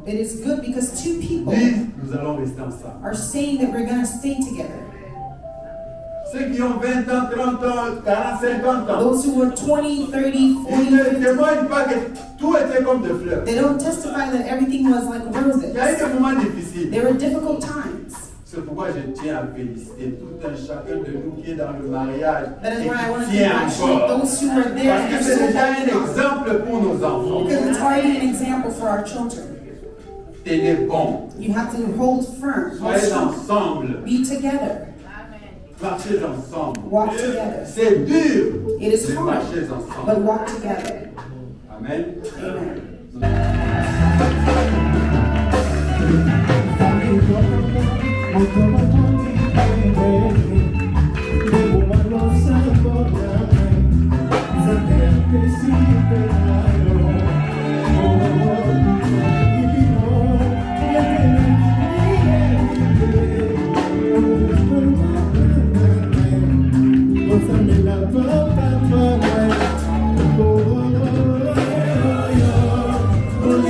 It is good because two people are saying that we're going to stay together. Ceux qui ont 20 ans, 30 ans, 40, 50 ans, Those who were 20, 30, ils 40, ne 50, témoignent pas que tout était comme des fleurs. they don't testify that everything was like roses. Il y a eu des moments difficiles. There were difficult times. C'est pourquoi je tiens à féliciter tout un chacun de nous qui est dans le mariage That is et why I want to qui tient congratulate encore. those who were there. Parce que c'est déjà un exemple pour nos enfants. Because it's already an example for our children. Tenez bon. You have to hold firm. Hold Soyez strong. ensemble. Be together. Marchez ensemble. Walk together. C'est dur. It is Mais hard, marchez but ensemble. walk together. Amen. Amen. Oh,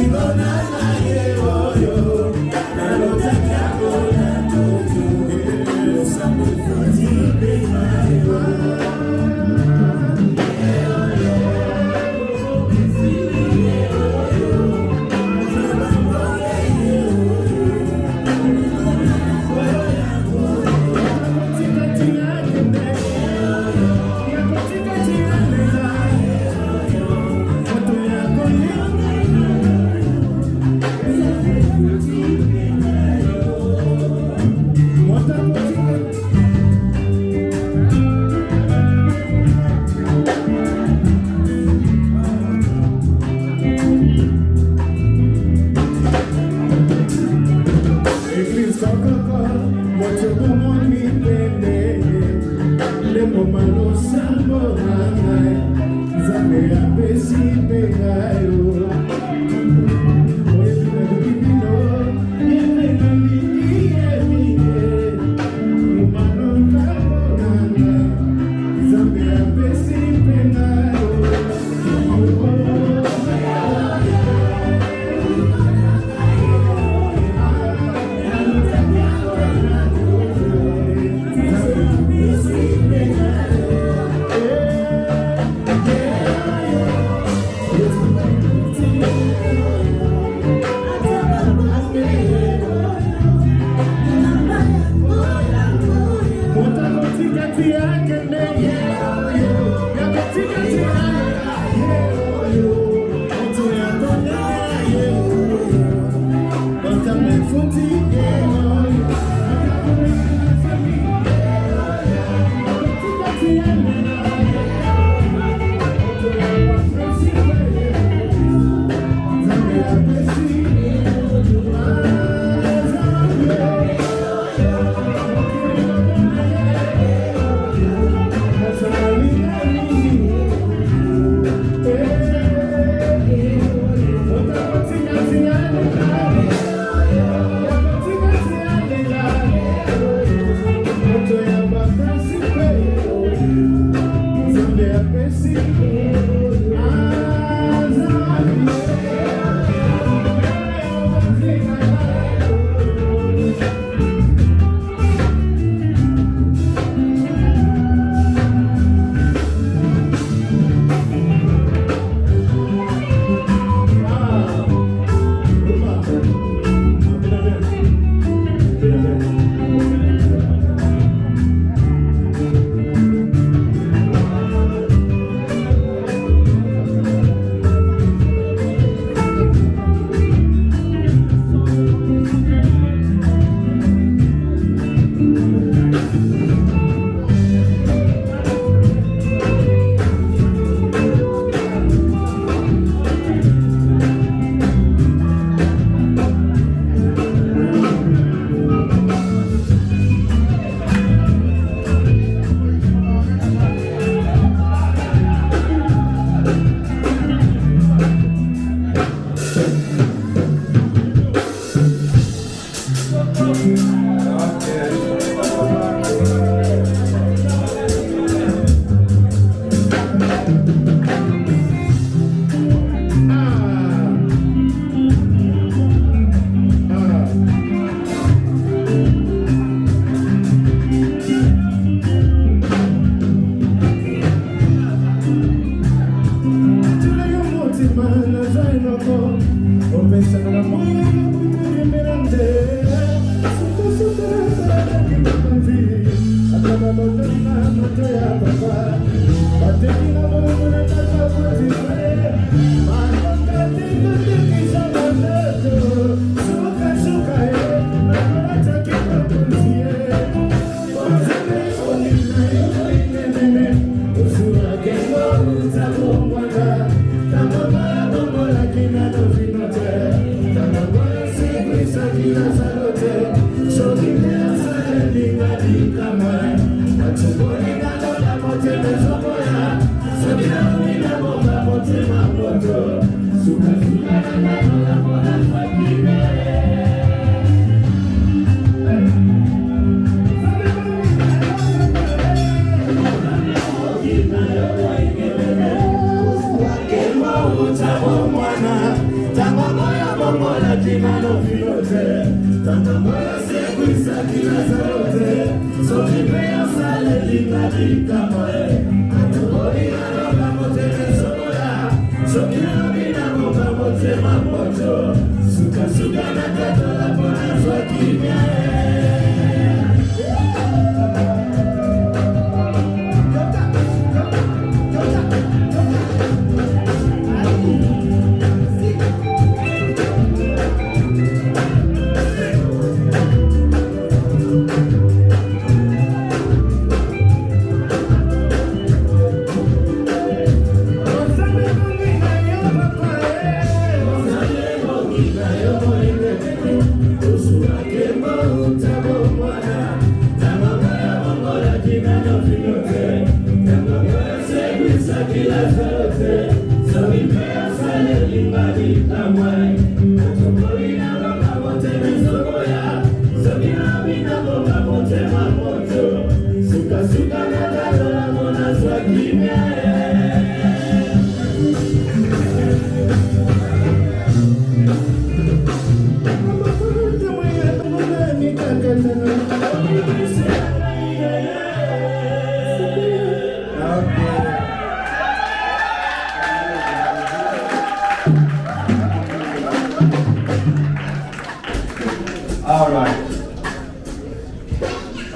All right.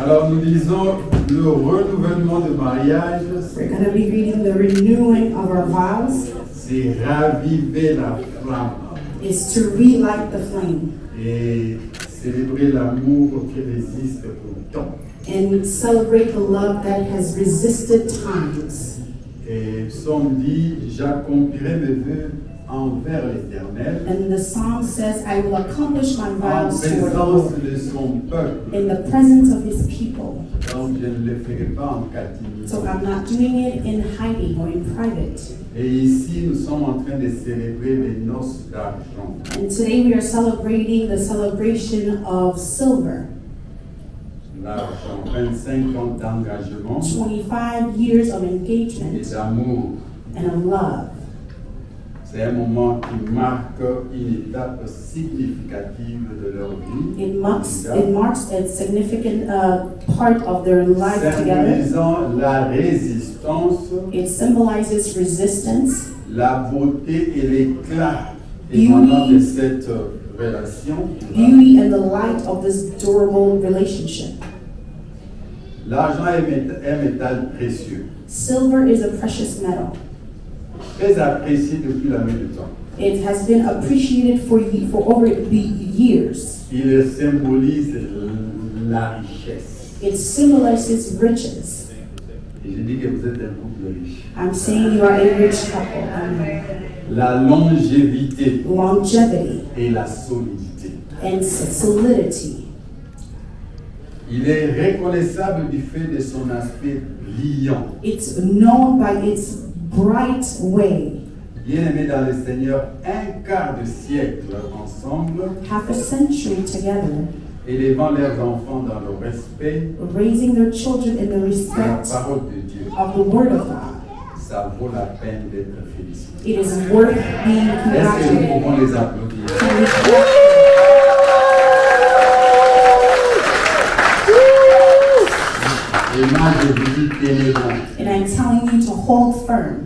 Alors nous lisons le renouvellement de mariage, We're going to be reading the renewing of our vows. c'est raviver la flamme Is to relight the flame et célébrer l'amour qui résiste au temps. and celebrate the love that has resisted times. Et psaume dit, j'accomplirai mes vœux envers l'Éternel, And the song says, I will accomplish my en vows toward the présence Lord de son peuple. in the presence of his people. Donc je ne le ferai pas en catimini. So I'm not doing it in hiding or in private. Et ici, nous sommes en train de célébrer les noces d'argent. And today we are celebrating the celebration of silver. L'argent, 25 ans d'engagement 25 years of et engagement d'amour. and of love. C'est un moment qui marque une étape significative de leur vie. It marks a significant part of their life together. Symbolisant la résistance, It symbolizes resistance, la beauté et l'éclat émanant de cette relation. beauty, and the light of this durable relationship. L'argent est un métal précieux, Silver is a precious metal. très apprécié depuis la nuit du temps. It has been appreciated for over the years. Il symbolise la richesse. It symbolizes riches. Et je dis que vous êtes un couple riche. I'm saying you are a rich couple. La longévité Longevity et la solidité. and solidity. Il est reconnaissable du fait de son aspect brillant. It's known by its bright way. Bien-aimés dans le Seigneur, un quart de siècle ensemble, Half a century together, élevant leurs enfants dans le respect raising their children in the de la respect parole de Dieu. of the Word of God. Ça vaut la peine d'être félicité. It is worth being Est-ce que nous congratulated. pouvons les applaudir? Can we clap? Et moi, je vous dis, tenez bon. And I'm telling you to hold firm.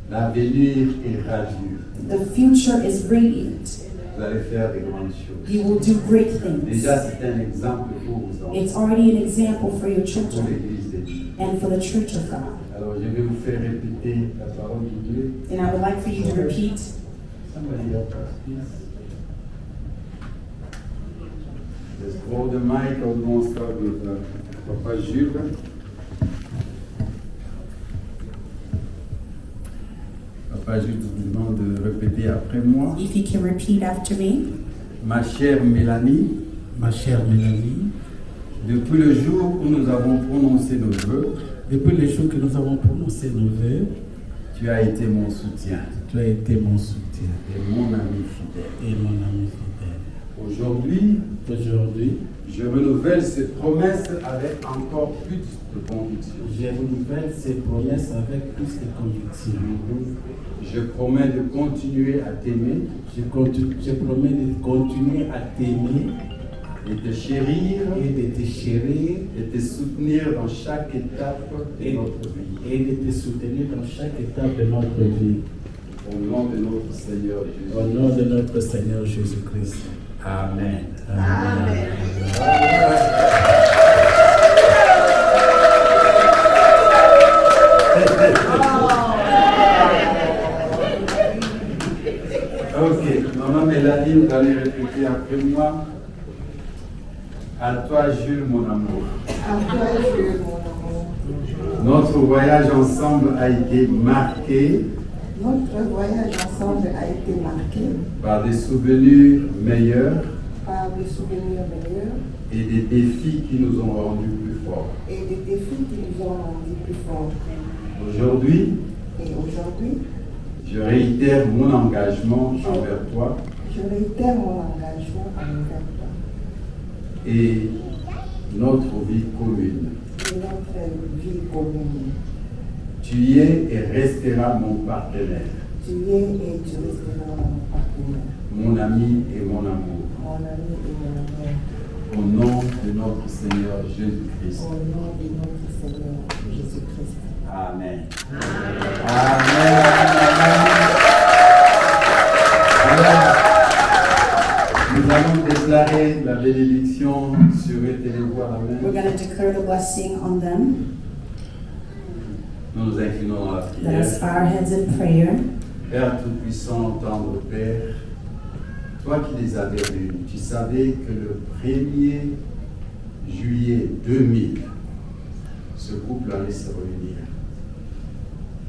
L'avenir est radieux. The future is radiant. Vous allez faire des grandes choses. You will do great things. Déjà, c'est un exemple pour vos enfants, It's already an example for your pour children l'Église de Dieu. and for the church of God. Alors, je vais vous faire répéter la parole de Dieu. And I would like for you to repeat. Somebody help us, please. Let's hold the mic. On commence avec Papa Jules. Papa Jules vous demande de répéter après moi. If you can repeat after me. Ma chère Mélanie, depuis le jour où nous avons prononcé nos vœux, depuis le jour que nous avons prononcé nos vœux, tu as été mon soutien tu as été mon soutien et mon ami fidèle. et mon ami fidèle. Aujourd'hui, Aujourd'hui, je renouvelle ces promesses avec encore plus de conviction. je renouvelle ces promesses avec plus de conviction. Je promets de continuer à t'aimer Je promets de continuer à t'aimer et te chérir et de te chérir et te soutenir dans chaque étape de notre vie. et de te soutenir dans chaque étape de notre vie. Au nom de notre Seigneur Jésus. Au nom de notre Seigneur Jésus-Christ. Amen. Amen. Ok, maman Mélanie, vous allez répéter après moi. À toi, Jules, mon amour. Notre voyage ensemble a été marqué Notre voyage ensemble a été marqué par des souvenirs meilleurs par des souvenirs meilleurs et des défis qui nous ont rendus plus forts. et des défis qui nous ont rendus plus forts. Aujourd'hui, Et aujourd'hui, je réitère mon engagement envers toi je réitère mon engagement envers toi et notre vie commune. et notre vie commune. Tu es et resteras mon partenaire, Tu es et tu resteras mon partenaire, mon ami et mon amour. mon ami et mon amour. Au nom de notre Seigneur Jésus-Christ. Au nom de notre Seigneur Jésus-Christ. Amen. Amen. Alors, nous allons déclarer la bénédiction sur eux. Tenez-vous à la We're main. going to declare the blessing on them. Nous nous inclinons à la Let us prière. bow our heads in prayer. Père Tout-Puissant, tendre Père, toi qui les avais réunis, tu savais que le 1er juillet 2000, ce couple allait se réunir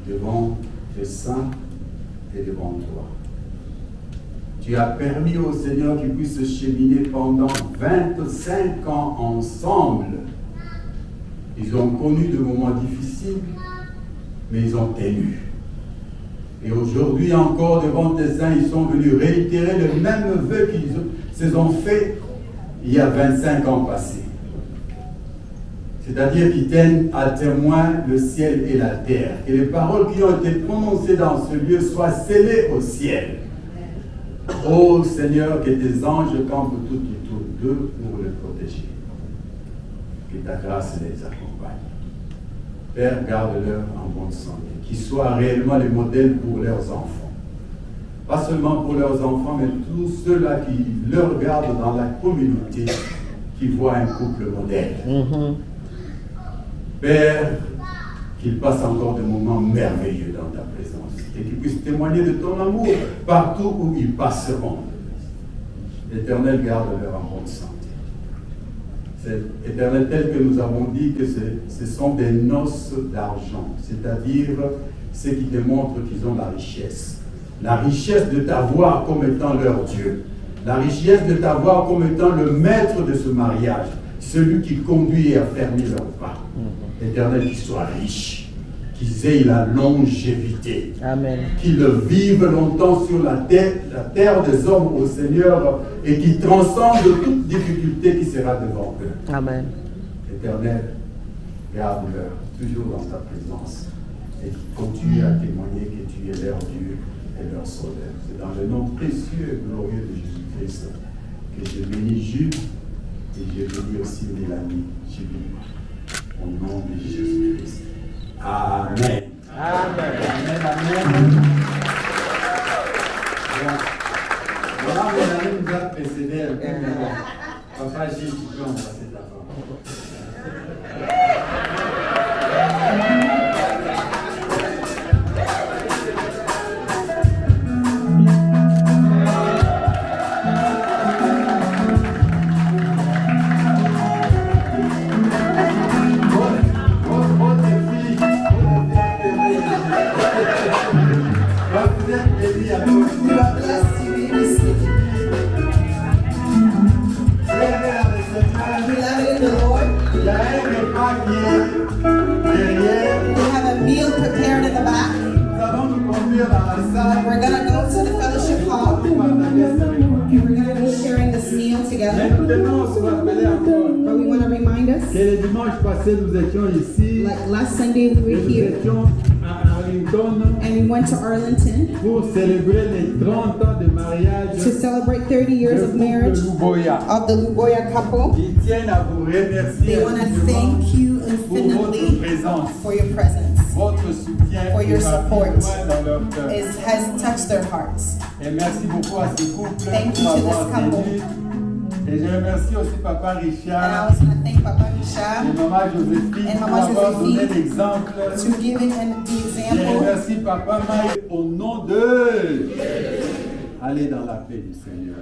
devant tes saints et devant toi. Tu as permis au Seigneur qu'ils puissent cheminer pendant 25 ans ensemble. Ils ont connu de moments difficiles, mais ils ont tenu. Et aujourd'hui encore, devant tes saints, ils sont venus réitérer le même vœu qu'ils se sont fait il y a 25 ans passés. C'est-à-dire qu'ils tiennent à témoin le ciel et la terre. Que les paroles qui ont été prononcées dans ce lieu soient scellées au ciel. Ô Seigneur, que tes anges campent tout autour d'eux pour les protéger. Que ta grâce les accompagne. Père, garde-leur en bonne santé. Qu'ils soient réellement les modèles pour leurs enfants. Pas seulement pour leurs enfants, mais tous ceux-là qui le regardent dans la communauté, qui voient un couple modèle. Père, qu'ils passent encore des moments merveilleux dans ta présence et qu'ils puissent témoigner de ton amour partout où ils passeront. L'Éternel, garde-leur en bonne santé. C'est Éternel, tel que nous avons dit que ce sont des noces d'argent, c'est-à-dire ce qui démontre qu'ils ont la richesse. La richesse de t'avoir comme étant leur Dieu. La richesse de t'avoir comme étant le maître de ce mariage. Celui qui conduit et a fermé leurs pas. Éternel, qu'ils soient riches, qu'ils aient la longévité, Amen. qu'ils vivent longtemps sur la terre des hommes au Seigneur et qu'ils transcendent toute difficulté qui sera devant eux. Amen. Éternel, garde-leur toujours dans ta présence et qu'ils continuent à témoigner que tu es leur Dieu et leur Sauveur. C'est dans le nom précieux et glorieux de Jésus-Christ que je bénis Jules et je bénis aussi Mélanie. Je bénis. Au nom de Jésus-Christ. Amen. Amen. Amen. Amen. a précédé un peu, mais bon. Papa Gilles, tu peux embrasser ta femme. God bless you, babies. Beloved in the Lord, we have a meal prepared in the back. We're gonna go to the fellowship hall and we're gonna be sharing this meal together. But we want to remind us, Le dimanche passé, nous étions ici, like last Sunday we were nous here étions à Arlington and we went to Arlington pour célébrer les 30 ans de mariage to celebrate 30 years du of couple marriage Louboya. of the Luboya couple. Ils tiennent à vous remercier They want to infiniment thank you pour votre infinitely présence, for your presence. votre soutien For your qui va support. plus loin dans leur cœur. It has touched their hearts. Et merci beaucoup à ce couple Thank you pour to this avoir couple. tenu. Et je remercie aussi Papa And I Richard also want to thank Papa et Richard Maman Joséphine And pour Maman avoir donné Joséphine l'exemple. to giving the Je example. remercie Papa Mike au nom de... Allez dans la paix du Seigneur.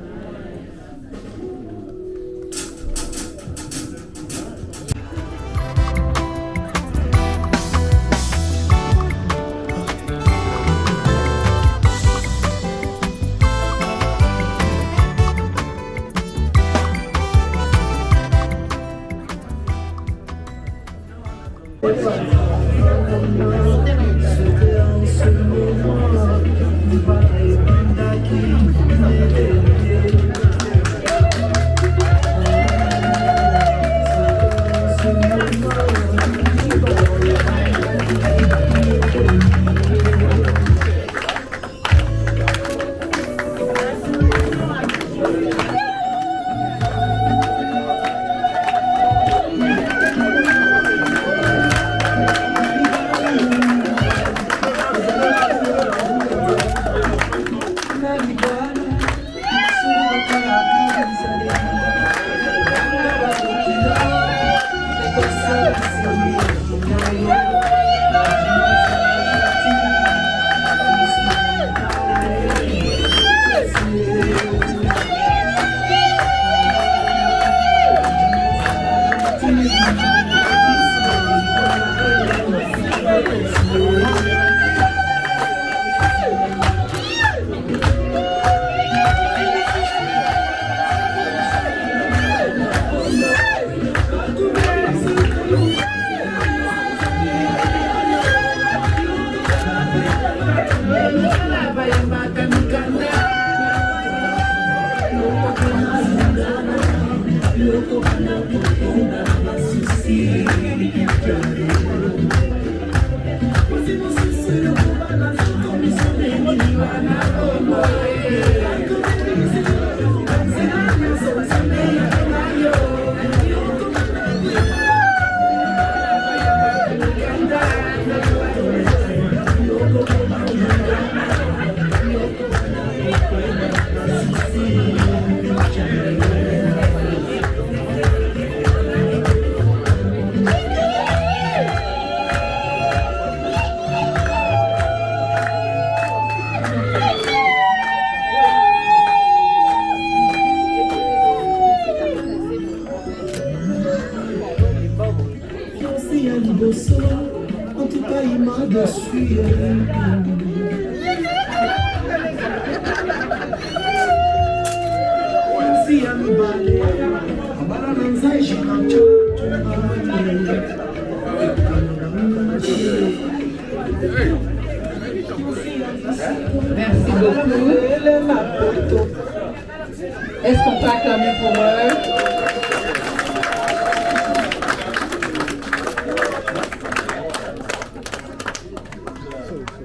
En tout cas, il m'a déçu. Si à mi balé, a balanza j'ai cancho. Merci beaucoup. Est-ce qu'on peut acclamer pour eux?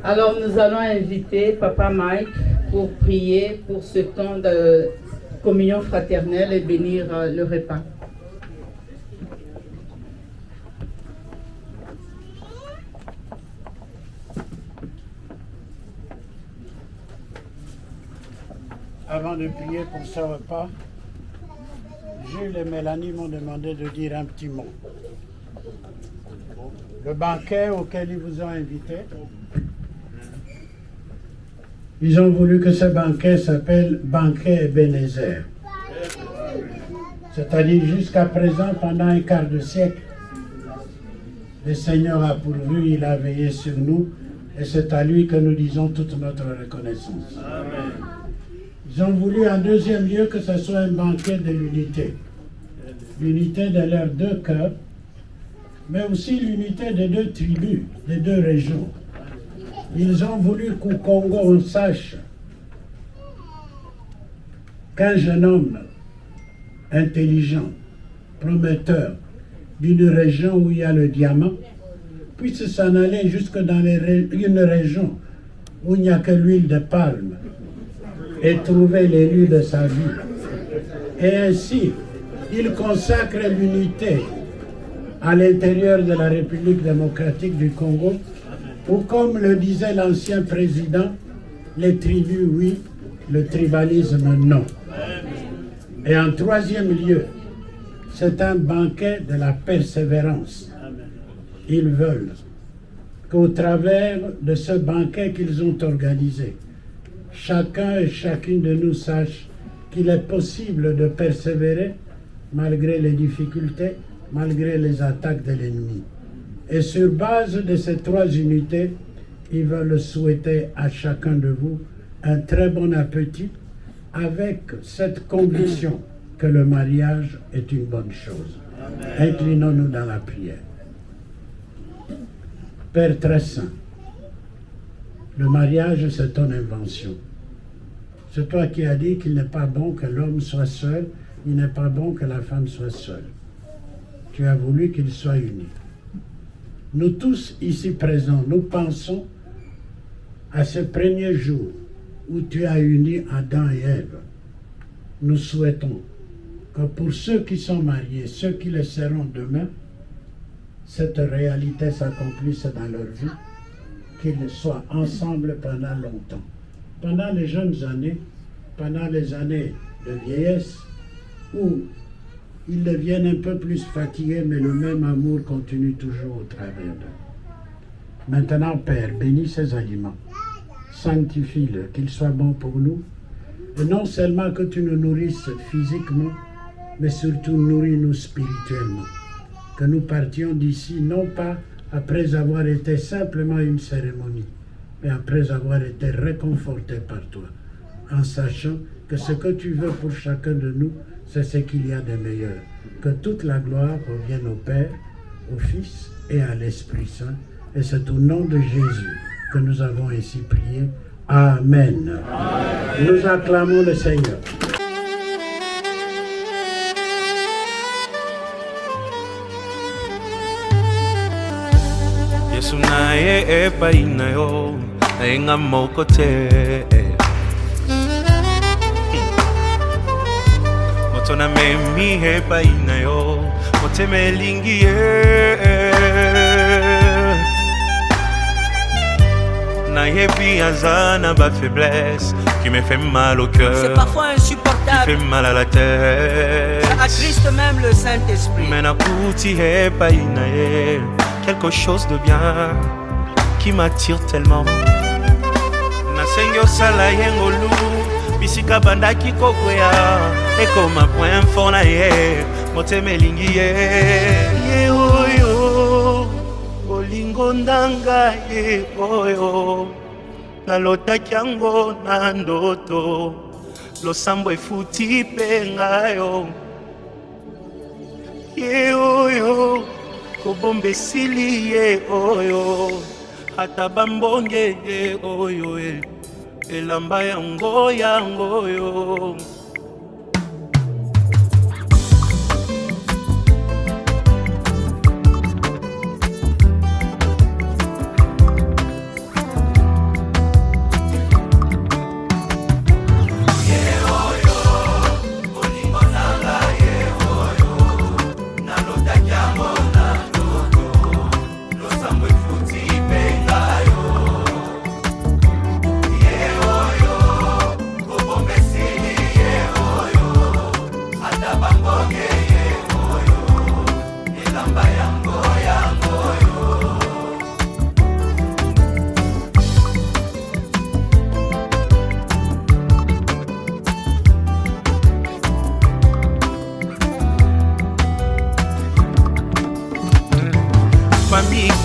Alors nous allons inviter Papa Mike pour prier pour ce temps de communion fraternelle et bénir le repas. avant de prier pour ce repas, Jules et Mélanie m'ont demandé de dire un petit mot. Le banquet auquel ils vous ont invité, ils ont voulu que ce banquet s'appelle Banquet Ebenezer. C'est-à-dire jusqu'à présent, pendant un quart de siècle, le Seigneur a pourvu, il a veillé sur nous, et c'est à lui que nous disons toute notre reconnaissance. Amen. Ils ont voulu en deuxième lieu que ce soit un banquet de l'unité. L'unité de leurs deux cœurs, mais aussi l'unité des deux tribus, des deux régions. Ils ont voulu qu'au Congo, on sache qu'un jeune homme intelligent, prometteur, d'une région où il y a le diamant, puisse s'en aller jusque dans une région où il n'y a que l'huile de palme et trouver l'élu de sa vie. Et ainsi, il consacre l'unité à l'intérieur de la République démocratique du Congo, où, comme le disait l'ancien président, les tribus oui, le tribalisme non. Et en troisième lieu, c'est un banquet de la persévérance. Ils veulent qu'au travers de ce banquet qu'ils ont organisé, chacun et chacune de nous sache qu'il est possible de persévérer malgré les difficultés, malgré les attaques de l'ennemi. Et sur base de ces trois unités, ils veulent souhaiter à chacun de vous un très bon appétit avec cette conviction que le mariage est une bonne chose. Inclinons-nous dans la prière. Père très saint, le mariage c'est ton invention. C'est toi qui as dit qu'il n'est pas bon que l'homme soit seul, il n'est pas bon que la femme soit seule. Tu as voulu qu'ils soient unis. Nous tous ici présents, nous pensons à ce premier jour où tu as uni Adam et Ève. Nous souhaitons que pour ceux qui sont mariés, ceux qui le seront demain, cette réalité s'accomplisse dans leur vie, qu'ils soient ensemble pendant longtemps. Pendant les jeunes années, pendant les années de vieillesse, où ils deviennent un peu plus fatigués, mais le même amour continue toujours au travers d'eux. Maintenant, Père, bénis ces aliments, sanctifie-le, qu'ils soient bons pour nous, et non seulement que tu nous nourrisses physiquement, mais surtout nourris-nous spirituellement. Que nous partions d'ici, non pas après avoir été simplement une cérémonie, mais après avoir été réconfortés par toi, en sachant que ce que tu veux pour chacun de nous, c'est ce qu'il y a de meilleur. Que toute la gloire revienne au Père, au Fils et à l'Esprit Saint. Et c'est au nom de Jésus que nous avons ainsi prié. Amen. Amen. Nous acclamons le Seigneur. Yesu naye epai na yo naenga moko te moto na memi epai na yo motema elingi ye nayebi aza na ba faiblesse qui me fait mal au cœur. C'est parfois insupportable. Qui fait mal à la tête. Ça attriste même le Saint-Esprit. Mais nakuti epai na ye quelque chose de bien qui m'attire tellement. Nasengi osala yengolu bisika bandaki kokwea ekoma point fort na ye motema elingi ye oyo olingo ndanga ye oyo nalotaki yango na ndoto losambo efuti mpe ngayo ye oyo kobomba esili ye oyo ata bambonge ye oyo elamba yango yo Bombe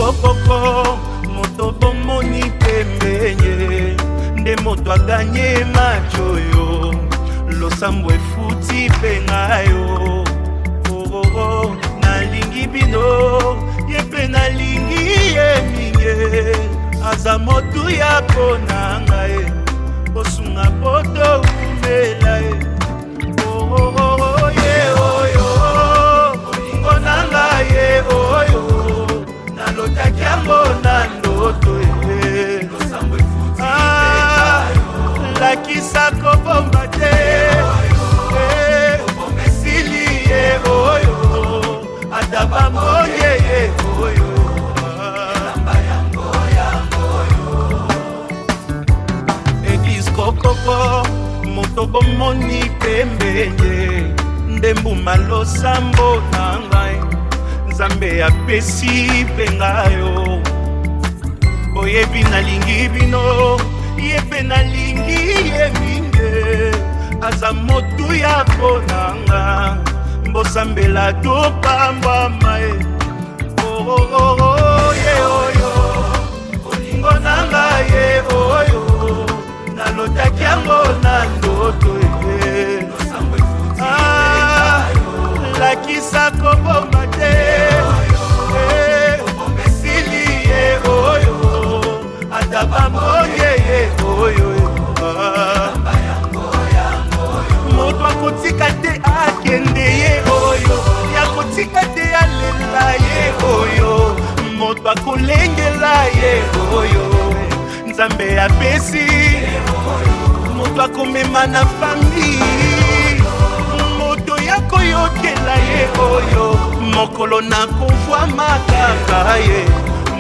kokoko moto bomoni pembenye nde moto aganye macho yo losambo efuti pengayo oh nalingi bino yepe nalingi ye minge aza motu ya ponanga e osunga poto umela e oh ye oyo olingo nanga ye oyo nalotaki yango na ndoto e lakisa kobomba te esili ye oyo ata bamonye ye oyo eglise kokoko moto bomoni pembenye nde mbuma losambo na ngai nzambe apesi mpe ngayo boyebi nalingi bino ye mpe nalingi ye minge aza motu ya ponanga mbosambela topambwama ye ye oyo olingo nanga ye oyo nalotaki yango na ndoto e lakisa kobomba te esili ye oyo ata bamonye ye oyo moto akotika te akende ye oyo yakotika te alela ye oyo moto akolengela ye oyo nzambe apesi moto akomema na fami moto yakoyokela ye oyo mokolo nakovwa makaka ye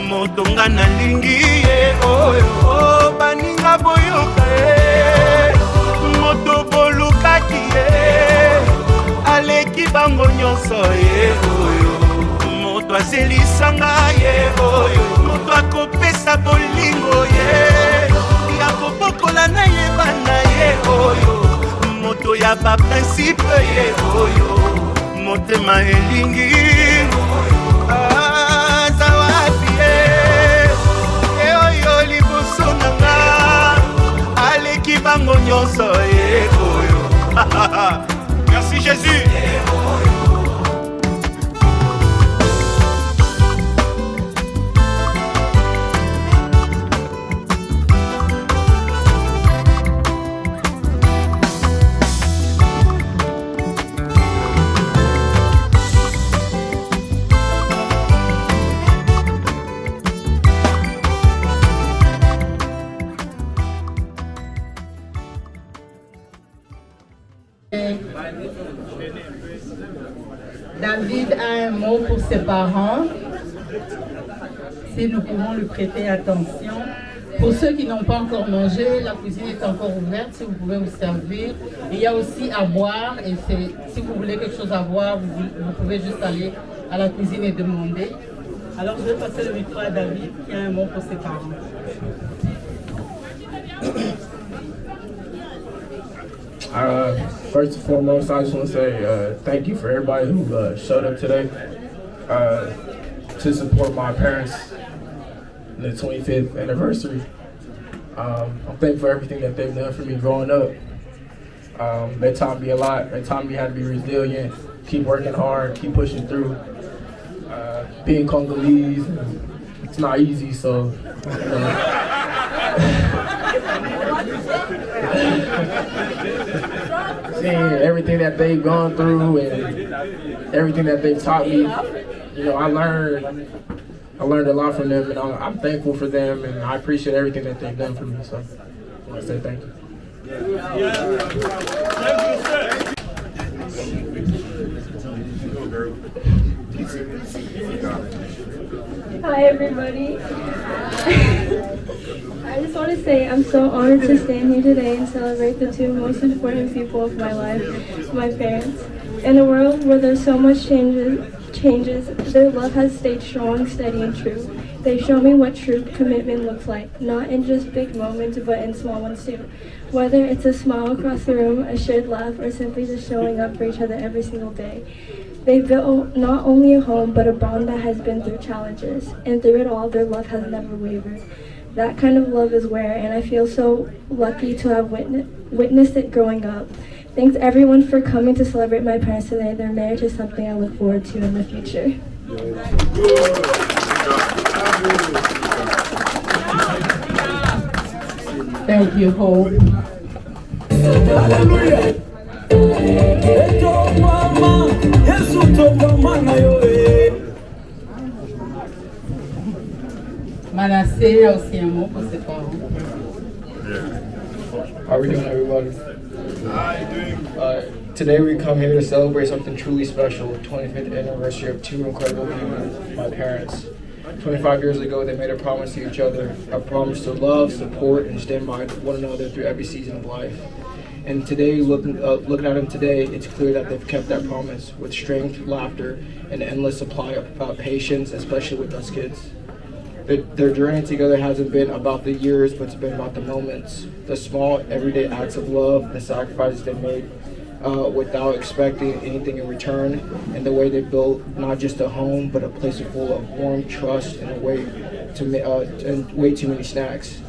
moto nga nalingi ye oyo baninga boyoka ye moto bolukaki ye aleki bango nyonso ye oyo moto azelisanga ye oyo moto akopesa bolingo ye yakobokola na ye bana ye oyo moto ya baprincipe ye oyo motema elingi aza wapi ye oyo liboso nanga aleki bango nyonso ye oyo merci Jésus. David a un mot pour ses parents, si nous pouvons lui prêter attention. Pour ceux qui n'ont pas encore mangé, la cuisine est encore ouverte, si vous pouvez vous servir. Il y a aussi à boire, et si vous voulez quelque chose à boire, vous pouvez juste aller à la cuisine et demander. Alors je vais passer le micro à David qui a un mot pour ses parents. First and foremost, I just want to say thank you for everybody who showed up today to support my parents in the 25th anniversary. I'm thankful for everything that they've done for me growing up. They taught me a lot. They taught me how to be resilient, keep working hard, keep pushing through. Being Congolese, it's not easy, so seeing everything that they've gone through and everything that they've taught me, you know, I learned a lot from them, and I'm thankful for them, and I appreciate everything that they've done for me. So I want to say thank you. Hi everybody. I just want to say I'm so honored to stand here today and celebrate the two most important people of my life, my parents. In a world where there's so much changes, their love has stayed strong, steady, and true. They show me what true commitment looks like, not in just big moments, but in small ones too. Whether it's a smile across the room, a shared laugh, or simply just showing up for each other every single day. They've built not only a home, but a bond that has been through challenges. And through it all, their love has never wavered. That kind of love is rare, and I feel so lucky to have witnessed it growing up. Thanks everyone for coming to celebrate my parents today. Their marriage is something I look forward to in the future. Thank you, Hope. Hallelujah. Manasseh a aussi un mot pour ses parents. How are we doing, everybody? Today we come here to celebrate something truly special, 25th anniversary of two incredible people, my parents. 25 years ago, they made a promise to each other, a promise to love, support, and stand by one another through every season of life. And today, looking at them today, it's clear that they've kept that promise with strength, laughter, and an endless supply of patience, especially with us kids. Their journey together hasn't been about the years, but it's been about the moments, the small, everyday acts of love, the sacrifices they made without expecting anything in return, and the way they built not just a home, but a place full of warmth, trust, and way too many snacks.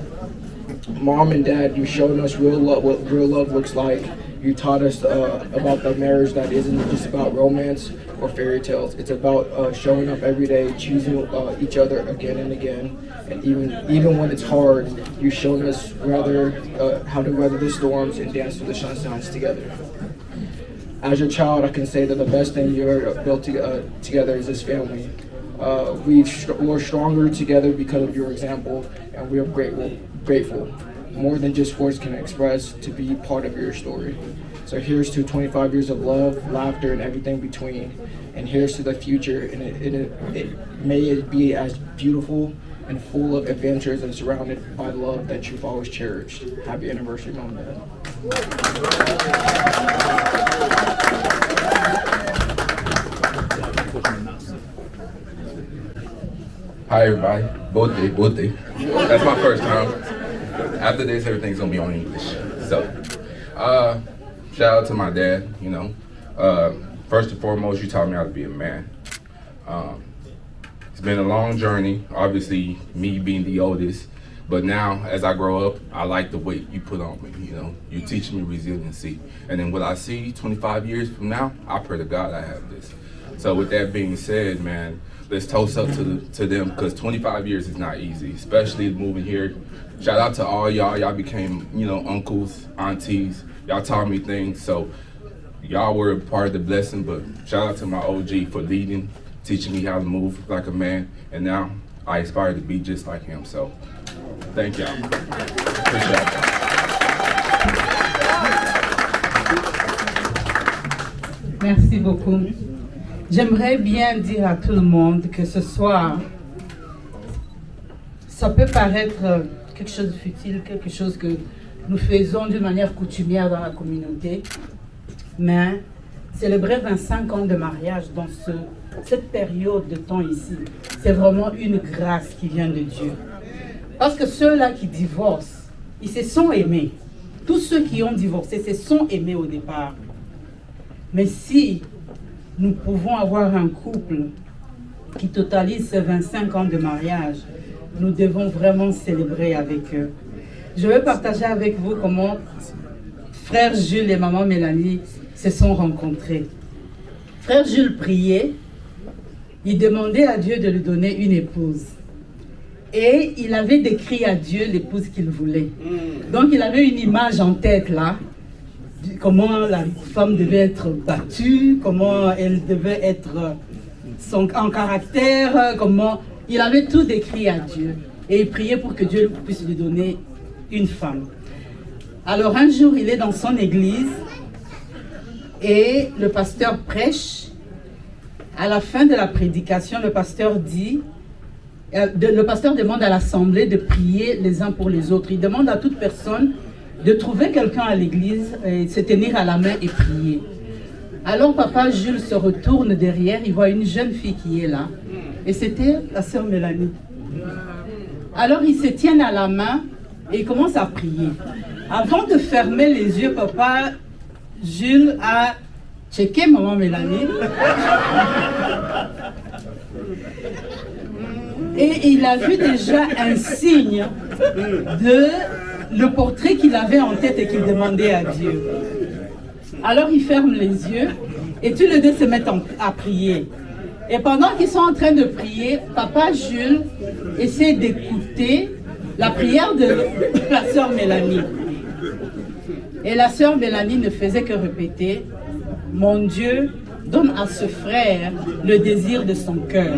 Mom and Dad, you showed us what real love looks like. You taught us about the marriage that isn't just about romance or fairy tales. It's about showing up every day, choosing each other again and again. And even when it's hard, you've shown us how to weather the storms and dance through the sunshines together. As your child, I can say that the best thing you ever built together is this family. We're stronger together because of your example, and we are grateful, more than just words can express, to be part of your story. So here's to 25 years of love, laughter, and everything between. And here's to the future, and may it be as beautiful and full of adventures and surrounded by love that you've always cherished. Happy anniversary, Mom and Dad. Hi everybody, Bote. That's my first time. After this, everything's gonna be on English. So, shout out to my dad, First and foremost, you taught me how to be a man. It's been a long journey, obviously me being the oldest, but now as I grow up, I like the weight you put on me, You teach me resiliency. And then what I see 25 years from now, I pray to God I have this. So with that being said, man, let's toast up to them, because 25 years is not easy, especially moving here. Shout out to all y'all. Y'all became, uncles, aunties. Y'all taught me things, so y'all were a part of the blessing, but shout out to my OG for leading, teaching me how to move like a man, and now I aspire to be just like him, so thank y'all. Appreciate it. Merci beaucoup. J'aimerais bien dire à tout le monde que ce soir, ça peut paraître quelque chose de futile, quelque chose que nous faisons d'une manière coutumière dans la communauté, mais célébrer 25 ans de mariage dans cette période de temps ici, c'est vraiment une grâce qui vient de Dieu. Parce que ceux-là qui divorcent, ils se sont aimés. Tous ceux qui ont divorcé se sont aimés au départ. Mais si nous pouvons avoir un couple qui totalise ces 25 ans de mariage, nous devons vraiment célébrer avec eux. Je vais partager avec vous comment frère Jules et maman Mélanie se sont rencontrés. Frère Jules priait, il demandait à Dieu de lui donner une épouse. Et il avait décrit à Dieu l'épouse qu'il voulait. Donc il avait une image en tête là, comment la femme devait être battue, comment elle devait être en caractère, comment... Il avait tout décrit à Dieu. Et il priait pour que Dieu puisse lui donner une femme. Alors un jour, il est dans son église et le pasteur prêche. À la fin de la prédication, le pasteur demande à l'assemblée de prier les uns pour les autres. Il demande à toute personne de trouver quelqu'un à l'église, et se tenir à la main et prier. Alors papa Jules se retourne derrière, il voit une jeune fille qui est là. Et c'était la sœur Mélanie. Alors ils se tiennent à la main et ils commencent à prier. Avant de fermer les yeux, papa Jules a checké maman Mélanie. Et il a vu déjà un signe de le portrait qu'il avait en tête et qu'il demandait à Dieu. Alors il ferme les yeux et tous les deux se mettent à prier. Et pendant qu'ils sont en train de prier, papa Jules essaie d'écouter la prière de la sœur Mélanie. Et la sœur Mélanie ne faisait que répéter: mon Dieu, donne à ce frère le désir de son cœur.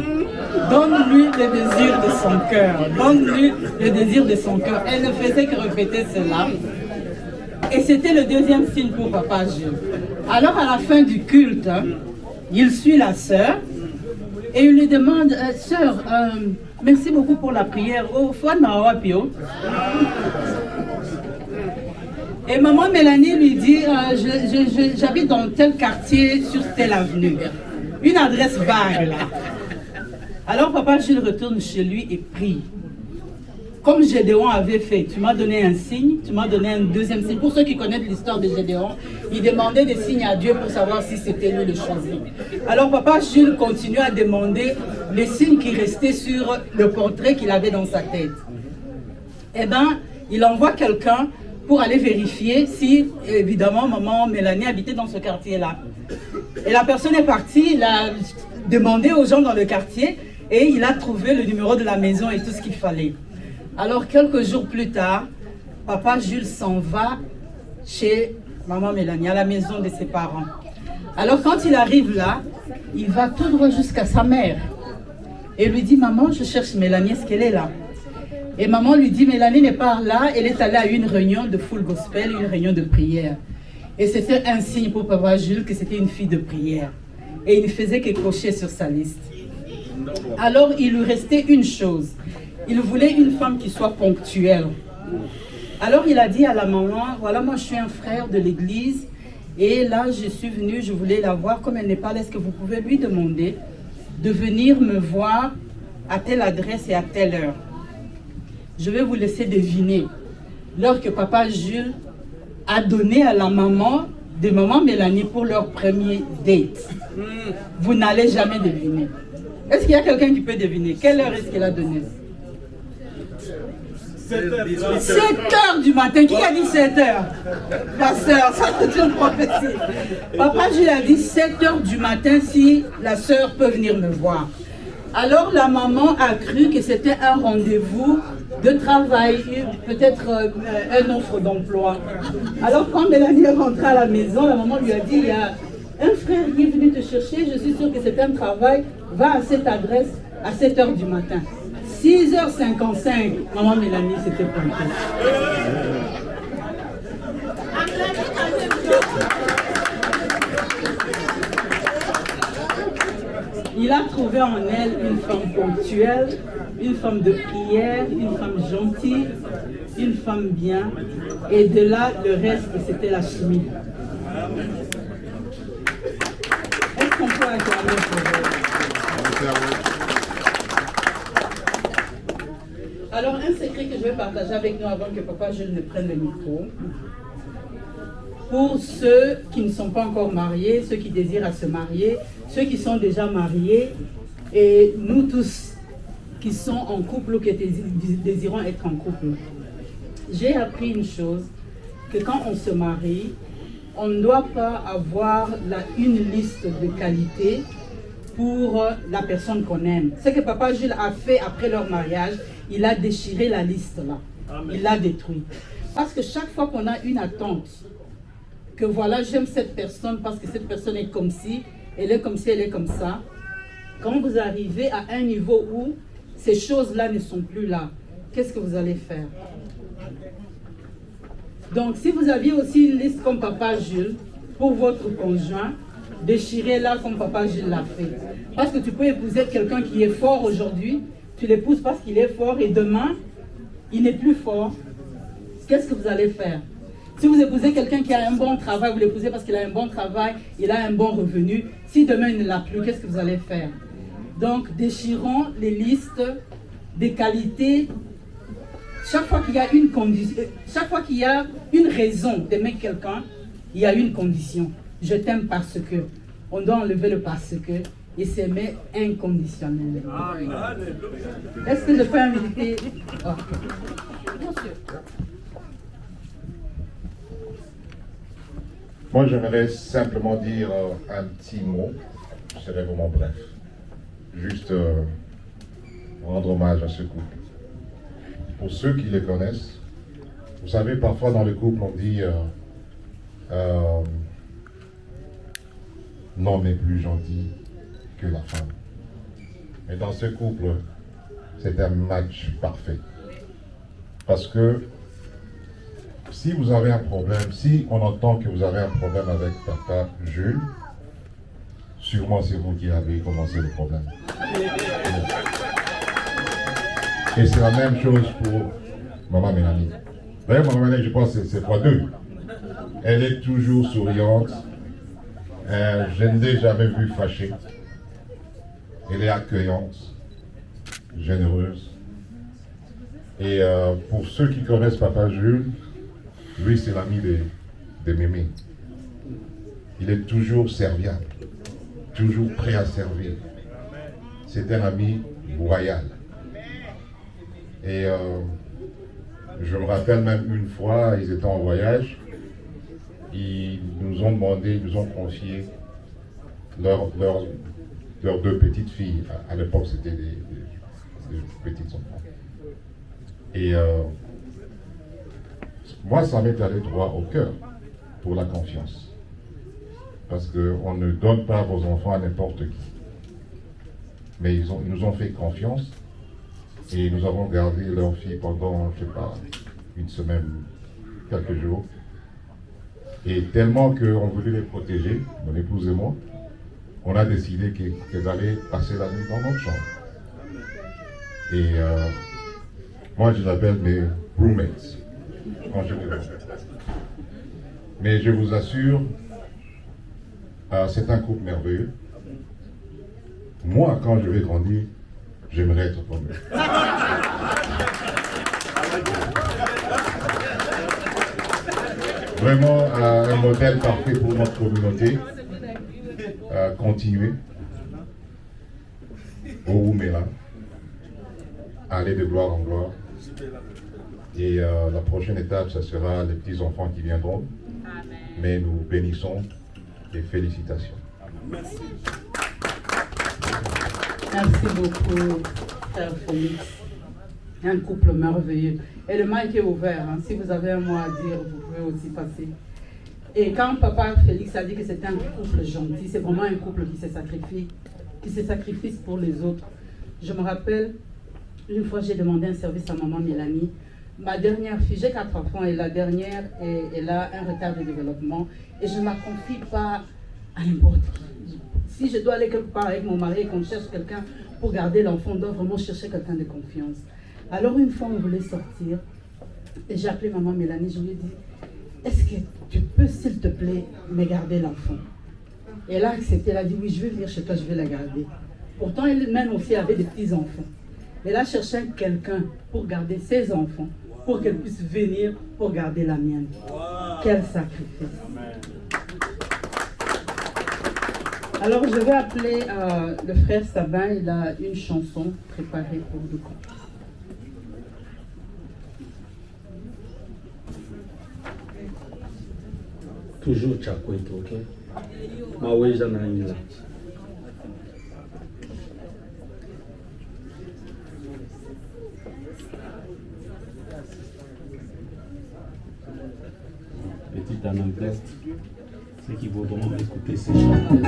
Donne-lui le désir de son cœur. Donne-lui le désir de son cœur. Elle ne faisait que répéter cela. Et c'était le deuxième signe pour papa Jules. Alors à la fin du culte, il suit la sœur et il lui demande: sœur, merci beaucoup pour la prière. Oh, et maman Mélanie lui dit: j'habite dans tel quartier sur telle avenue. Une adresse vague là. Alors papa Jules retourne chez lui et prie. Comme Gédéon avait fait, tu m'as donné un signe, tu m'as donné un deuxième signe. Pour ceux qui connaissent l'histoire de Gédéon, il demandait des signes à Dieu pour savoir si c'était lui le choisi. Alors papa Jules continue à demander les signes qui restaient sur le portrait qu'il avait dans sa tête. Eh bien, il envoie quelqu'un pour aller vérifier si, évidemment, maman Mélanie habitait dans ce quartier-là. Et la personne est partie, il a demandé aux gens dans le quartier et il a trouvé le numéro de la maison et tout ce qu'il fallait. Alors, quelques jours plus tard, papa Jules s'en va chez maman Mélanie, à la maison de ses parents. Alors, quand il arrive là, il va tout droit jusqu'à sa mère et lui dit: maman, je cherche Mélanie, est-ce qu'elle est là? Et maman lui dit: Mélanie n'est pas là, elle est allée à une réunion de full gospel, une réunion de prière. Et c'était un signe pour papa Jules que c'était une fille de prière. Et il ne faisait que cocher sur sa liste. Alors il lui restait une chose. Il voulait une femme qui soit ponctuelle. Alors il a dit à la maman: voilà, moi je suis un frère de l'église et là je suis venu, je voulais la voir. Comme elle n'est pas là, est-ce que vous pouvez lui demander de venir me voir à telle adresse et à telle heure? Je vais vous laisser deviner l'heure que papa Jules a donné à la maman de maman Mélanie pour leur premier date. Vous n'allez jamais deviner. Est-ce qu'il y a quelqu'un qui peut deviner? Quelle heure est-ce qu'elle a donné? 7h du matin. Qui a dit 7h? La sœur, ça c'est une prophétie. Papa Jules a dit 7h du matin si la sœur peut venir me voir. Alors la maman a cru que c'était un rendez-vous de travail, peut-être un offre d'emploi. Alors quand Mélanie est rentrée à la maison, la maman lui a dit: il y a un frère qui est venu te chercher, je suis sûre que c'est un travail, va à cette adresse à 7h du matin. 6h55, maman Mélanie s'était pointée. Il a trouvé en elle une femme ponctuelle, une femme de prière, une femme gentille, une femme bien. Et de là, le reste, c'était la chimie. Est-ce qu'on peut acclamer pour elle? Alors, un secret que je vais partager avec nous avant que papa Jules ne prenne le micro. Pour ceux qui ne sont pas encore mariés, ceux qui désirent à se marier, ceux qui sont déjà mariés, et nous tous qui sont en couple ou qui désirons être en couple. J'ai appris une chose, que quand on se marie, on ne doit pas avoir une liste de qualités pour la personne qu'on aime. Ce que papa Jules a fait après leur mariage, il a déchiré la liste là. Il l'a détruite. Parce que chaque fois qu'on a une attente, que voilà, j'aime cette personne parce que cette personne est comme ci, elle est comme ci, elle est comme ça. Quand vous arrivez à un niveau où ces choses-là ne sont plus là, qu'est-ce que vous allez faire? Donc, si vous aviez aussi une liste comme papa Jules, pour votre conjoint, déchirez-la comme papa Jules l'a fait. Parce que tu peux épouser quelqu'un qui est fort aujourd'hui, tu l'épouses parce qu'il est fort et demain, il n'est plus fort. Qu'est-ce que vous allez faire? Si vous épousez quelqu'un qui a un bon travail, vous l'épousez parce qu'il a un bon travail, il a un bon revenu. Si demain il ne l'a plus, qu'est-ce que vous allez faire? Donc, déchirons les listes des qualités. Chaque fois qu'il y a une condition, chaque fois qu'il y a une raison d'aimer quelqu'un, il y a une condition. Je t'aime parce que. On doit enlever le parce que et s'aimer inconditionnellement. Est-ce que je peux inviter? Oh. Bien sûr. Moi, j'aimerais simplement dire un petit mot. Je serai vraiment bref. Juste rendre hommage à ce couple. Pour ceux qui les connaissent, vous savez, parfois dans le couple, on dit l'homme est plus gentil que la femme. Mais dans ce couple, c'est un match parfait. Parce que si vous avez un problème, si on entend que vous avez un problème avec papa Jules, sûrement c'est vous qui avez commencé le problème. Et c'est la même chose pour maman Mélanie. D'ailleurs, maman Mélanie, je pense que c'est fois deux. Elle est toujours souriante. Je ne l'ai jamais vue fâchée. Elle est accueillante, généreuse. Et pour ceux qui connaissent papa Jules, lui c'est l'ami de Mémé. Il est toujours serviable, toujours prêt à servir. C'est un ami royal. Et je me rappelle même une fois, ils étaient en voyage, ils nous ont demandé, ils nous ont confié leurs deux petites filles. À l'époque, c'était des petites enfants. Et moi, ça m'est allé droit au cœur pour la confiance. Parce qu'on ne donne pas vos enfants à n'importe qui. Mais ils nous ont fait confiance et nous avons gardé leurs filles pendant, je ne sais pas, une semaine, quelques jours. Et tellement qu'on voulait les protéger, mon épouse et moi, on a décidé qu'elles allaient passer la nuit dans notre chambre. Et moi, je les appelle mes roommates quand je les vois. Mais je vous assure, c'est un couple merveilleux. Moi, quand je vais grandir, j'aimerais être comme eux. Vraiment un modèle parfait pour notre communauté. Continuer au Oumela, aller de gloire en gloire. Et la prochaine étape, ce sera les petits-enfants qui viendront. Mais nous bénissons et félicitations. Merci. Merci beaucoup, frère Félix. Un couple merveilleux. Et le mic est ouvert. Hein. Si vous avez un mot à dire, vous pouvez aussi passer. Et quand papa Félix a dit que c'était un couple gentil, c'est vraiment un couple qui se sacrifie pour les autres. Je me rappelle, une fois j'ai demandé un service à maman Mélanie. Ma dernière fille, j'ai 4 enfants et la dernière, elle a un retard de développement et je ne la confie pas à n'importe qui. Si je dois aller quelque part avec mon mari et qu'on cherche quelqu'un pour garder l'enfant, on doit vraiment chercher quelqu'un de confiance. Alors une fois on voulait sortir et j'ai appelé maman Mélanie, je lui ai dit, est-ce que tu peux s'il te plaît me garder l'enfant? Et elle a accepté, elle a dit oui, je vais venir chez toi, je vais la garder. Pourtant elle-même aussi avait des petits enfants. Elle a cherché quelqu'un pour garder ses enfants, pour qu'elle puisse venir pour garder la mienne. Wow. Quel sacrifice. Amen. Alors je vais appeler le frère Sabin, il a une chanson préparée pour le couple. Toujours Chakwet, ok? Maweja Nangila. Petite anecdote, ceux qui voudront écouter ces chansons.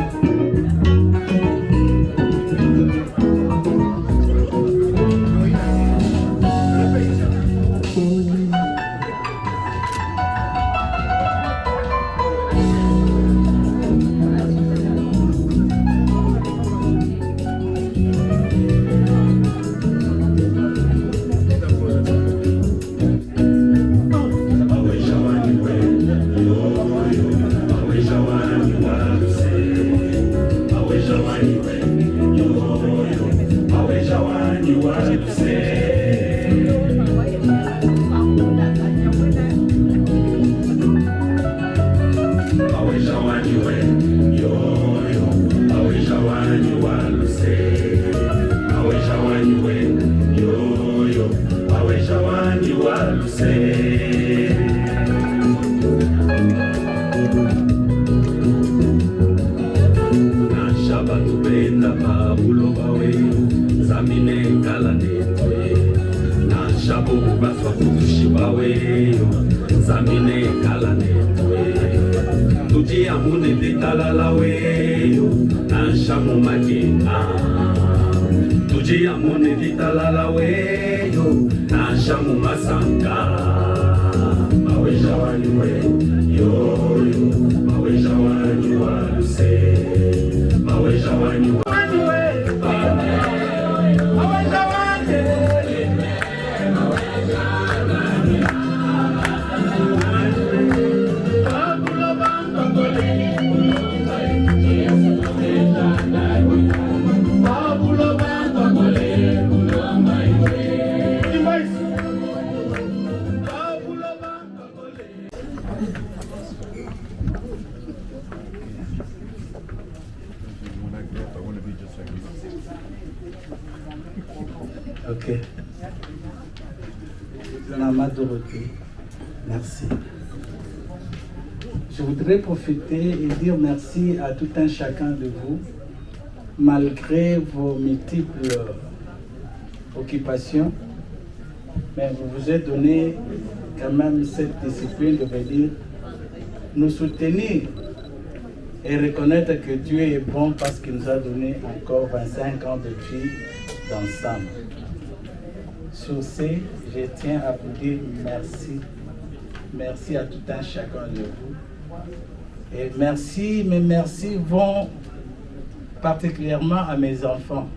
baswa kutushiba weyo zamine kalane weyo tuji amune vitalala weyo nanshamu makina tuji amune vitalala weyo nanshamu masanga maweja wanyu yo maweja wanyu waluse maweja wanyu Ok. Maman Dorothée, merci. Je voudrais profiter et dire merci à tout un chacun de vous, malgré vos multiples occupations, mais vous vous êtes donné quand même cette discipline de venir nous soutenir et reconnaître que Dieu est bon parce qu'il nous a donné encore 25 ans de vie d'ensemble. Sur ce, je tiens à vous dire merci. Merci à tout un chacun de vous. Et merci, mes merci vont particulièrement à mes enfants.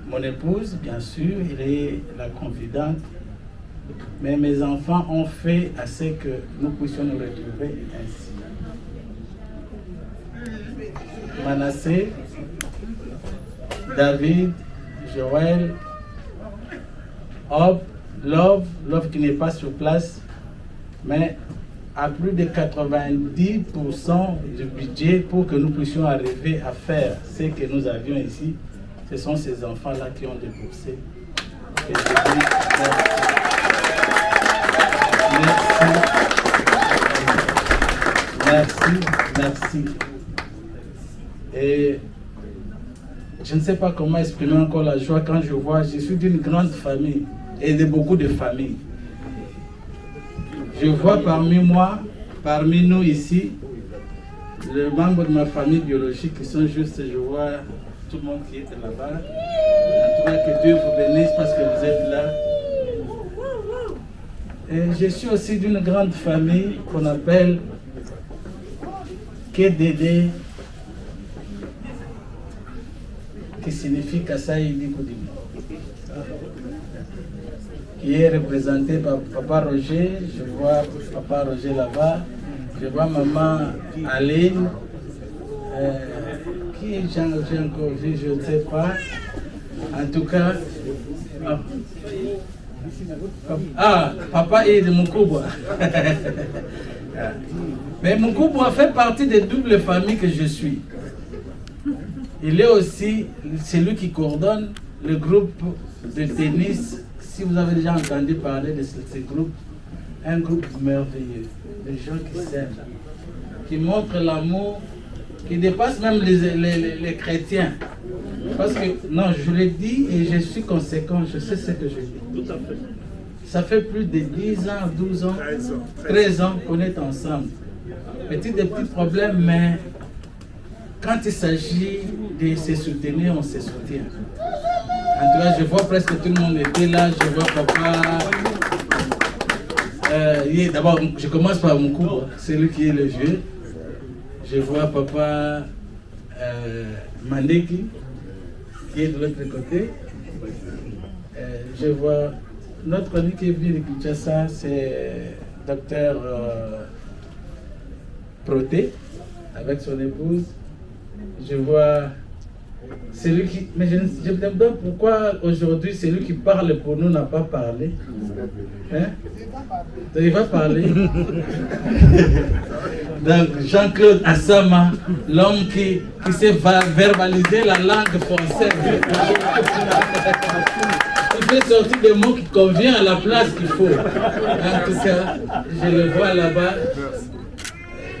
Mon épouse, bien sûr, elle est la confidente. Mais mes enfants ont fait à ce que nous puissions nous retrouver ainsi. Manassé, David, Joël, Love qui n'est pas sur place, mais à plus de 90% du budget pour que nous puissions arriver à faire ce que nous avions ici, ce sont ces enfants-là qui ont déboursé. Et je dis merci. Et je ne sais pas comment exprimer encore la joie quand je vois, je suis d'une grande famille et de beaucoup de familles. Je vois parmi nous ici, les membres de ma famille biologique qui sont juste, je vois tout le monde qui est là-bas. En tout cas, que Dieu vous bénisse parce que vous êtes là. Et je suis aussi d'une grande famille qu'on appelle KDD, qui signifie Kasai Nikodimo, qui est représenté par Papa Roger. Je vois Papa Roger là-bas. Je vois Maman Aline. Qui j'ai encore vu, je ne sais pas. En tout cas, Papa est de Moukouba. Mais Moukouba fait partie des doubles familles que je suis. Il est aussi celui qui coordonne le groupe de tennis. Si vous avez déjà entendu parler de ce groupe, un groupe merveilleux, des gens qui s'aiment, qui montrent l'amour, qui dépasse même les chrétiens. Parce que, non, je l'ai dit et je suis conséquent, je sais ce que je dis. Tout à fait. Ça fait plus de 10 ans, 12 ans, 13 ans qu'on est ensemble. Des petits problèmes, mais quand il s'agit de se soutenir, on se soutient. En tout cas, je vois presque tout le monde était là. Je vois papa. D'abord, je commence par mon coup, celui qui est le vieux. Je vois papa Mandeki, qui est de l'autre côté. Je vois notre ami qui est venu de Kinshasa, c'est docteur Proté, avec son épouse. Je vois celui qui... Mais je ne sais pas pourquoi aujourd'hui celui qui parle pour nous n'a pas parlé. Hein? Il va parler. Donc Jean-Claude Assama, l'homme qui sait verbaliser la langue française. Il fait sortir des mots qui conviennent à la place qu'il faut. En tout cas, je le vois là-bas.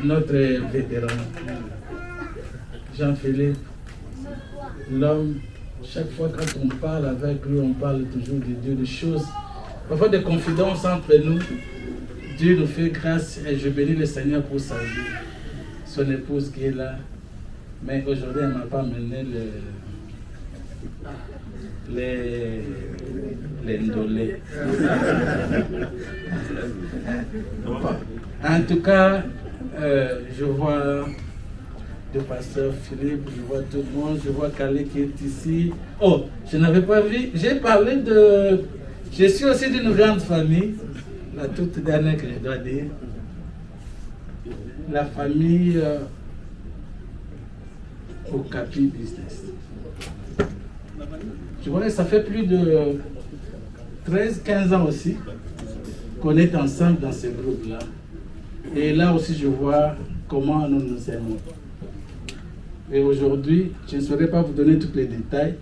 Notre vétéran, Jean-Philippe, l'homme Chaque fois quand on parle avec lui, on parle toujours de Dieu, de choses, parfois des confidences entre nous. Dieu nous fait grâce et je bénis le Seigneur pour sa vie. Son épouse qui est là. Mais aujourd'hui, elle ne m'a pas mené les ndolés. En tout cas, je vois le pasteur Philippe, je vois tout le monde, je vois Calais qui est ici. Oh, je n'avais pas vu, j'ai parlé de... Je suis aussi d'une grande famille, la toute dernière que je dois dire. La famille Okapi Business. Je vois que ça fait plus de 13-15 ans aussi qu'on est ensemble dans ce groupe-là. Et là aussi, je vois comment nous nous aimons. Et aujourd'hui, je ne saurais pas vous donner tous les détails.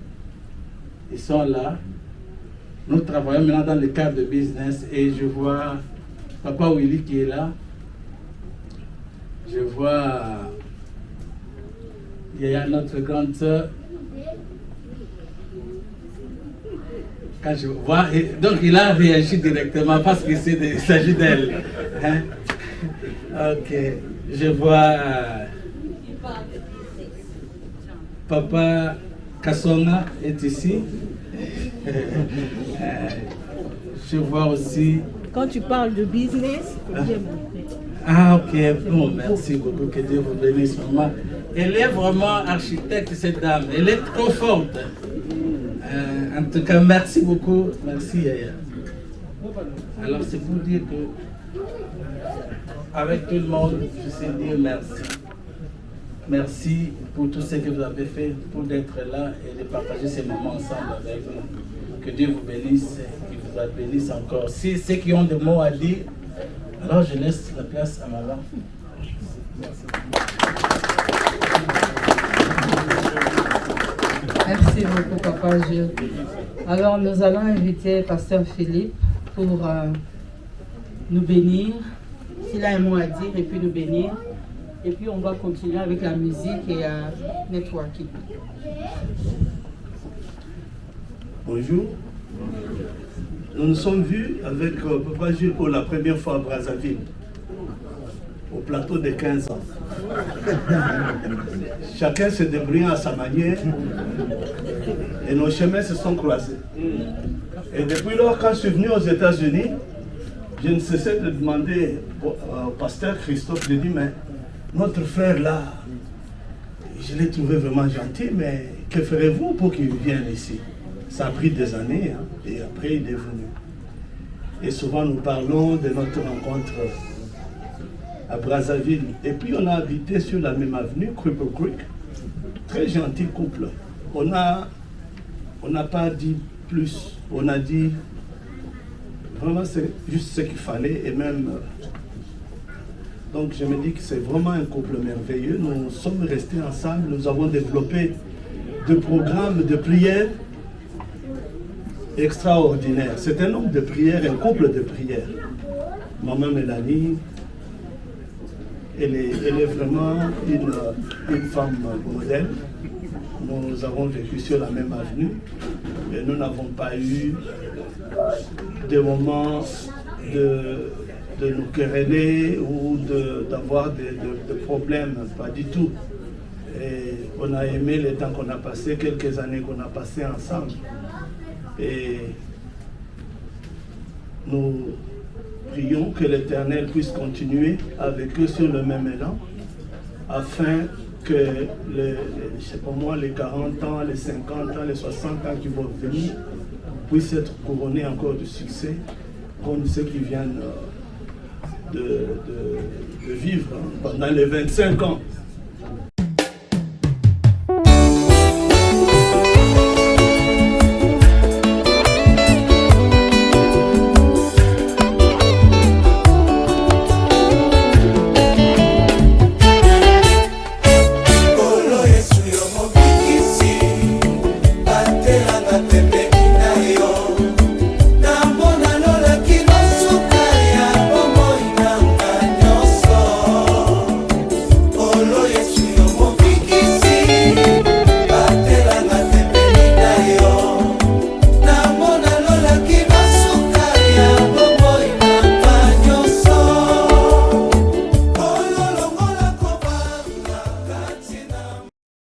Ils sont là. Nous travaillons maintenant dans le cadre de business et je vois Papa Willy qui est là. Je vois Yaya, notre grande sœur. Quand je vois, donc il a réagi directement parce qu'il s'agit d'elle. Hein? Ok, je vois Papa Kassonga est ici. Je vois aussi. Quand tu parles de business, il faut bien montrer. Ah ok, bon, merci beaucoup, que Dieu vous bénisse maman. Elle est vraiment architecte cette dame, elle est trop forte. En tout cas, merci beaucoup, merci Yaya. Alors c'est pour dire que avec tout le monde, je sais dire merci. Merci pour tout ce que vous avez fait, pour d'être là et de partager ces moments ensemble avec nous. Que Dieu vous bénisse et qu'il vous bénisse encore. Si ceux qui ont des mots à dire, alors je laisse la place à maman. Merci beaucoup, Papa Gilles. Alors, nous allons inviter Pasteur Philippe pour nous bénir, s'il a un mot à dire, et puis nous bénir. Et puis, on va continuer avec la musique et networking. Bonjour. Nous nous sommes vus avec Papa Gilles pour la première fois à Brazzaville, au plateau de 15 ans. Chacun se débrouillant à sa manière et nos chemins se sont croisés. Et depuis lors, quand je suis venu aux États-Unis, je ne cessais de demander au pasteur Christophe, je dis, mais notre frère là, je l'ai trouvé vraiment gentil, mais que ferez-vous pour qu'il vienne ici? Ça a pris des années, hein, et après il est venu. Et souvent nous parlons de notre rencontre à Brazzaville. Et puis on a habité sur la même avenue, Cripple Creek. Très gentil couple. On n'a pas dit plus. On a dit vraiment c'est juste ce qu'il fallait. Et même donc je me dis que c'est vraiment un couple merveilleux. Nous sommes restés ensemble. Nous avons développé des programmes de prière extraordinaires. C'est un homme de prière, un couple de prière. Maman Mélanie, elle est vraiment une femme modèle. Nous avons vécu sur la même avenue et nous n'avons pas eu de moments de nous quereller ou d'avoir des problèmes, pas du tout. Et on a aimé le temps qu'on a passé, quelques années qu'on a passé ensemble. Et nous prions que l'Éternel puisse continuer avec eux sur le même élan, afin que, je sais pas moi, les 40 ans, les 50 ans, les 60 ans qui vont venir puissent être couronnés encore de succès, comme ceux qui viennent de vivre pendant les 25 ans